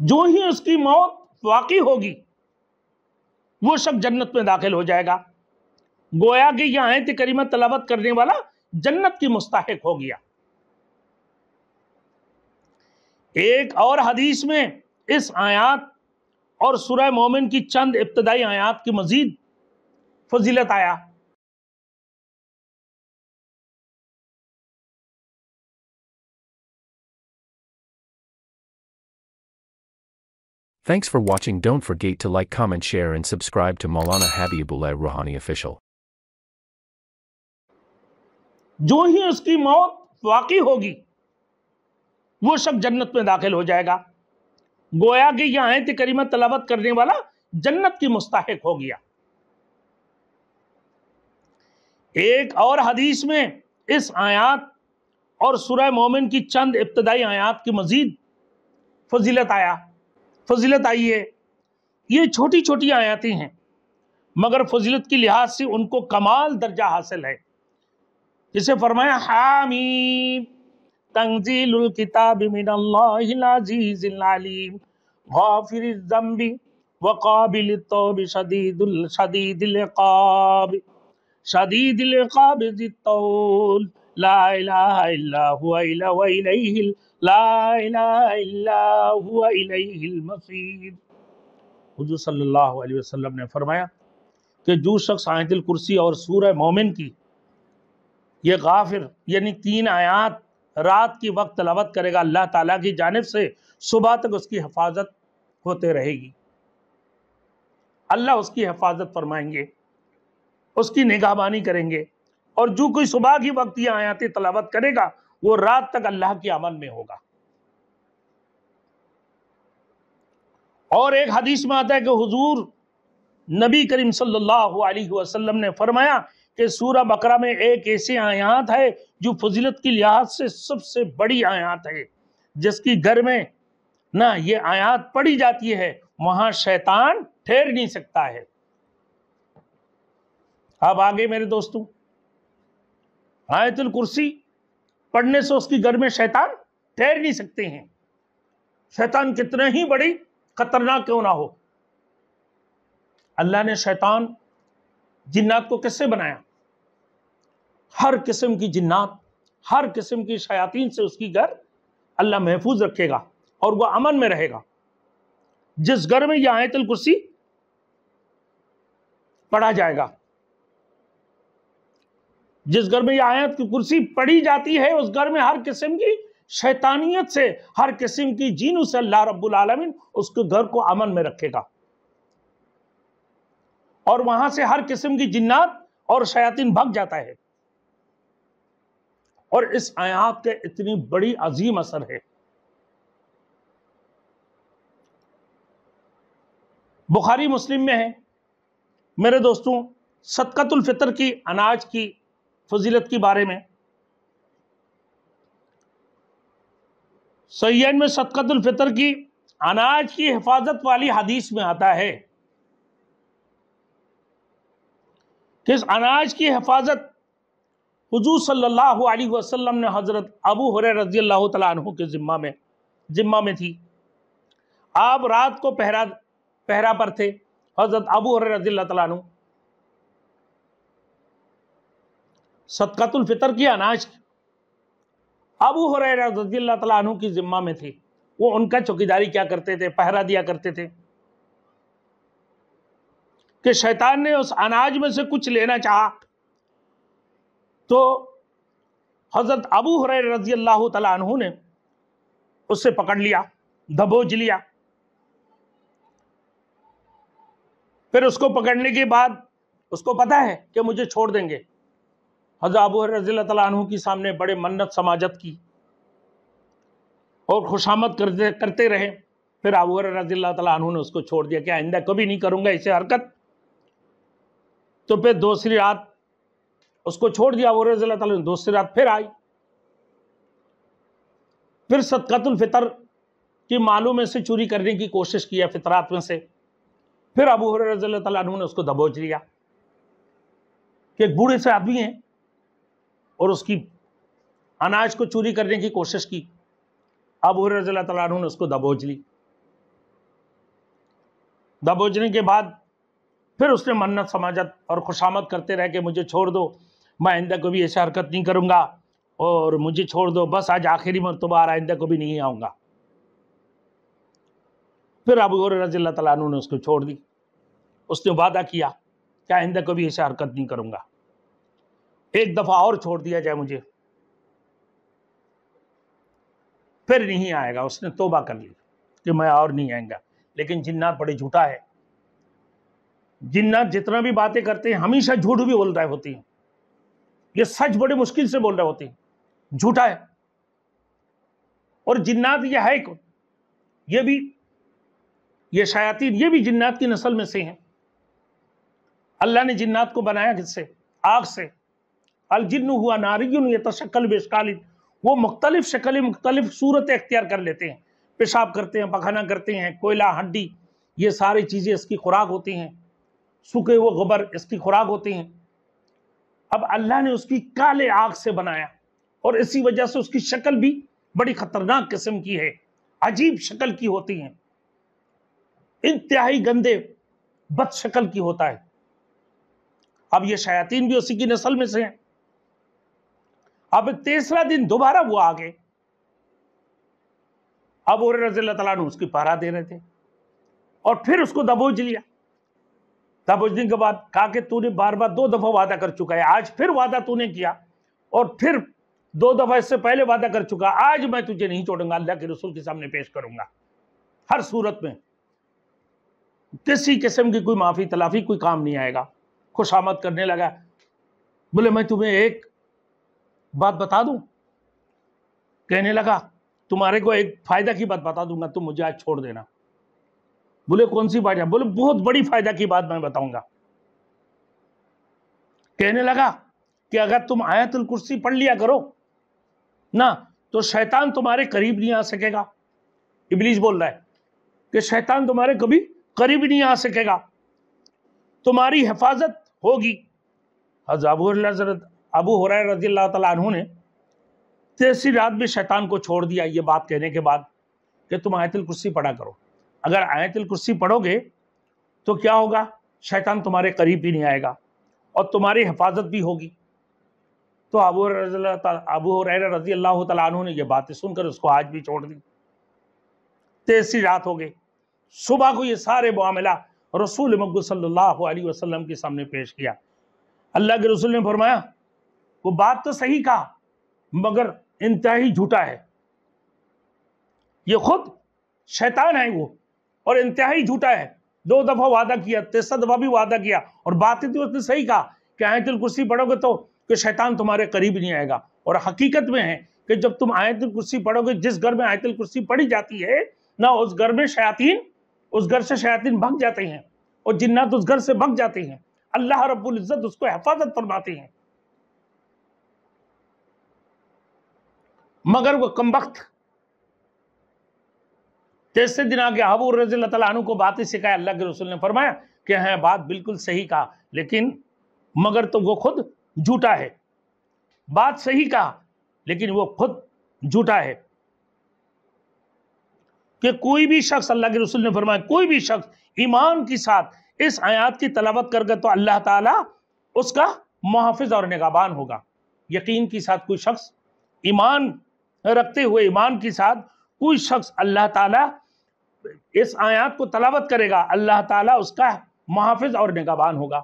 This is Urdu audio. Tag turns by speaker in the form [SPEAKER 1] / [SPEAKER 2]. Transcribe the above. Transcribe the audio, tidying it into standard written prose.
[SPEAKER 1] جو ہی اس کی موت واقع ہوگی وہ شخص جنت میں داخل ہو جائے گا. گویا کہ یہ آیت کریمہ تلاوت کرنے والا جنت کی مستحق ہو گیا. ایک اور حدیث میں اس آیات اور سورہ مومن کی چند ابتدائی آیات کی مزید فضیلت آیا.
[SPEAKER 2] Thanks for watching. Don't forget to like, comment, share and subscribe to Maulana Habibullah Ruhani Official.
[SPEAKER 1] جو ہی اس کی موت واقع ہوگی وہ شخص جنت میں داخل ہو جائے گا. گویا کہ یہ آیت کریمہ تلاوت کرنے والا جنت کی مستحق ہو گیا. ایک اور حدیث میں اس آیات اور سورہ مومن کی چند ابتدائی آیات کی مزید فضیلت آئی ہے. یہ چھوٹی چھوٹی آیاتیں ہیں مگر فضیلت کی لحاظ سے ان کو کمال درجہ حاصل ہے. جسے فرمایا حامیم تنزیل الکتاب من اللہ العزیز العلیم غافر الذنب وقابل التوب شدید العقاب ذی الطول لا الہ الا هو الیہ المصیر. حضور صلی اللہ علیہ وسلم نے فرمایا کہ جو شخص آیت الکرسی اور سورہ مومن کی یہ غافر یعنی 3 آیات رات کی وقت تلاوت کرے گا اللہ تعالیٰ کی جانب سے صبح تک اس کی حفاظت ہوتے رہے گی. اللہ اس کی حفاظت فرمائیں گے, اس کی نگہبانی کریں گے, اور جو کوئی صبح کی وقت یہ آیاتیں تلاوت کرے گا وہ رات تک اللہ کی امن میں ہوگا. اور ایک حدیث میں آتا ہے کہ حضور نبی کریم صلی اللہ علیہ وسلم نے فرمایا کہ سورہ بقرہ میں ایک ایسی آیات ہے جو فضیلت کی لحاظ سے سب سے بڑی آیات ہے, جس کی گھر میں نہ یہ آیات پڑھی جاتی ہے وہاں شیطان ٹھہر نہیں سکتا ہے. اب آگے میرے دوستوں, آیت الکرسی پڑھنے سے اس کی گھر میں شیطان ٹھہر نہیں سکتے ہیں. شیطان کتنا ہی بڑی خطرناک کیوں نہ ہو, اللہ نے شیطان جنات کو کس سے بنایا؟ ہر قسم کی جنات, ہر قسم کی شیاطین سے اس کی گھر اللہ محفوظ رکھے گا اور وہ امن میں رہے گا. جس گھر میں یہ آیت الکرسی پڑھا جائے گا, جس گھر میں یہ آیت کی کرسی پڑھی جاتی ہے اس گھر میں ہر قسم کی شیطانیت سے, ہر قسم کی جینوں سے اللہ رب العالمین اس کے گھر کو امن میں رکھے گا, اور وہاں سے ہر قسم کی جنات اور شیاطین بھگ جاتا ہے. اور اس آیات کے اتنی بڑی عظیم اثر ہے. بخاری مسلم میں ہے میرے دوستوں صدقۃ الفطر کی, اناج کی فضیلت کے بارے میں. صحیحین میں صدقۃ الفطر کی اناج کی حفاظت والی حدیث میں آتا ہے کہ اس اناج کی حفاظت حضور صلی اللہ علیہ وسلم نے حضرت ابو ہریرہ رضی اللہ تعالیٰ عنہ کے ذمہ میں تھی. آپ رات کو پہرا پر تھے. حضرت ابو ہریرہ رضی اللہ تعالیٰ عنہ صدقۃ الفطر کی اناج ابو ہریرہ رضی اللہ تعالیٰ عنہ کی ذمہ میں تھی. وہ ان کا چوکیداری کیا کرتے تھے, پہرا دیا کرتے تھے کہ شیطان نے اس اناج میں سے کچھ لینا چاہا تو حضرت ابو ہریرہ رضی اللہ تعالیٰ عنہ نے اس سے پکڑ لیا, دبوچ لیا. پھر اس کو پکڑنے کے بعد اس کو پتا ہے کہ مجھے چھوڑ دیں گے. حضرت ابو ہریرہ رضی اللہ تعالیٰ عنہ کی سامنے بڑے منت سماجت کی اور خوشامد کرتے رہے. پھر ابو ہریرہ رضی اللہ تعالیٰ عنہ نے اس کو چھوڑ دیا کہ آئندہ کبھی نہیں کروں گا اسے حرکت. تو پھر دوسری رات اس کو چھوڑ دیا ابو ہریرہ رضی اللہ تعالیٰ عنہ. دوسری رات پھر آئی, پھر صدقۃ الفطر کی مالوں میں سے چوری کرنے کی کوشش کیا, فطرات میں سے. پھر ابو ہریرہ رضی اللہ تعالیٰ عنہ نے اس کو دبوچ لیا کہ ایک بوڑھے سے آدمی ہیں اور اس کی اناج کو چوری کرنے کی کوشش کی. ابو ہریرہ رضی اللہ تعالیٰ عنہ نے اس کو دبوچ لی. دبوچنے کے بعد پھر اس نے منت سماجت اور خوشامد کرتے رہے کہ مجھے چھوڑ دو، میں آئندہ کبھی ایسے حرکت نہیں کروں گا اور مجھے چھوڑ دو، بس آج آخری مرتبہ آ رہا، آئندہ کبھی نہیں آؤں گا۔ پھر ابو ہریرہ رضی اللہ تعالیٰ عنہ نے اس کو چھوڑ دی، اس نے وعدہ کیا کہ آئندہ کبھی ایسے حرکت نہیں کروں گا، ایک دفعہ اور چھوڑ دیا جائے مجھے، پھر نہیں آئے گا۔ اس نے توبہ کر لی کہ میں اور نہیں آئیں گا۔ لیکن جنات بڑے جھوٹا ہے، جنات جتنا بھی باتیں کرتے ہیں ہمیشہ جھوٹ بھی بول رہے ہوتے ہیں، یہ سچ بڑے مشکل سے بول رہے ہوتے ہیں، جھوٹا ہے۔ اور جنات یہ ہے یہ شیاطین یہ بھی جنات کی نسل میں سے ہیں۔ اللہ نے جنات کو بنایا کس سے؟ آگ سے۔ الجن ہوا ناری یتشکل باشکال، وہ مختلف شکلیں مختلف صورتیں اختیار کر لیتے ہیں، پیشاب کرتے ہیں، پخانہ کرتے ہیں، کوئلہ، ہڈی، یہ ساری چیزیں اس کی خوراک ہوتی ہیں، سوکھے وہ غبر اس کی خوراک ہوتے ہیں۔ اب اللہ نے اس کی کالے آگ سے بنایا اور اسی وجہ سے اس کی شکل بھی بڑی خطرناک قسم کی ہے، عجیب شکل کی ہوتی ہیں، انتہائی گندے بد شکل کی ہوتا ہے۔ اب یہ شیاطین بھی اسی کی نسل میں سے ہیں۔ اب تیسرا دن دوبارہ وہ آگے، ابو ہریرہ رضی اللہ تعالیٰ عنہ اس کی پہرا دے رہے تھے اور پھر اس کو دبوچ لیا۔ دبوچنے کے بعد کہا کہ تو نے بار بار 2 دفعہ وعدہ کر چکا ہے، آج پھر وعدہ تو نے کیا اور پھر 2 دفعہ اس سے پہلے وعدہ کر چکا، آج میں تجھے نہیں چھوڑوں گا، اللہ کے رسول کے سامنے پیش کروں گا، ہر صورت میں کسی قسم کی کوئی معافی تلافی کوئی کام نہیں آئے گا۔ خوشامد کرنے لگا، بولے میں تمہیں ایک بات بتا دوں، کہنے لگا تمہارے کو ایک فائدہ کی بات بتا دوں گا، تم مجھے آج چھوڑ دینا۔ بولے کون سی بات ہے؟ بولے بہت بڑی فائدہ کی بات میں بتاؤں گا۔ کہنے لگا کہ اگر تم آیت الکرسی پڑھ لیا کرو نا تو شیطان تمہارے قریب نہیں آ سکے گا۔ ابلیس بول رہا ہے کہ شیطان تمہارے کبھی قریب نہیں آ سکے گا، تمہاری حفاظت ہوگی۔ حضرت ابو ہریرہ رضی اللہ تعالیٰ عنہ نے تیسری رات میں شیطان کو چھوڑ دیا یہ بات کہنے کے بعد کہ تم آیت الکرسی پڑھا کرو، اگر آیت الکرسی پڑھو گے تو کیا ہوگا؟ شیطان تمہارے قریب بھی نہیں آئے گا اور تمہاری حفاظت بھی ہوگی۔ تو ابو ہریرہ رضی اللہ تعالیٰ عنہ نے یہ باتیں سن کر اس کو آج بھی چھوڑ دی۔ تیسری رات ہو گئی، صبح کو یہ سارے معاملہ رسول مقبول صلی اللہ علیہ وسلم کے سامنے پیش کیا۔ اللہ کے رسول نے فرمایا وہ بات تو صحیح کہا مگر انتہائی جھوٹا ہے، یہ خود شیطان ہے وہ اور انتہائی جھوٹا ہے، 2 دفعہ وعدہ کیا، تیسرا دفعہ بھی وعدہ کیا اور باتیں تو اس نے صحیح کہا کہ آیت الکرسی پڑھو گے تو کہ شیطان تمہارے قریب نہیں آئے گا۔ اور حقیقت میں ہے کہ جب تم آیت الکرسی پڑھو گے، جس گھر میں آیت الکرسی پڑھی جاتی ہے نہ اس گھر میں اس گھر سے شیاطین بھگ جاتے ہیں اور جنات اس گھر سے بھگ جاتے ہیں، اللہ رب العزت اس کو حفاظت فرماتے ہیں۔ مگر وہ کمبخت تیسرے دن آگے ابو ہریرہ رضی اللہ تعالیٰ عنہ کو باتیں سکھایا۔ اللہ کے رسول نے فرمایا کہ ہاں بات بالکل صحیح کہا، لیکن مگر تو وہ خود جھوٹا ہے، بات صحیح کہا لیکن وہ خود جھوٹا ہے۔ کہ کوئی بھی شخص، اللہ کے رسول نے فرمایا کوئی بھی شخص ایمان کے ساتھ اس آیات کی تلاوت کر گا تو اللہ تعالیٰ اس کا محافظ اور نگہبان ہوگا۔ یقین کے ساتھ کوئی شخص ایمان رکھتے ہوئے ایمان کے ساتھ کوئی شخص اللہ تعالیٰ اس آیات کو تلاوت کرے گا، اللہ تعالیٰ اس کا محافظ اور نگہبان ہوگا۔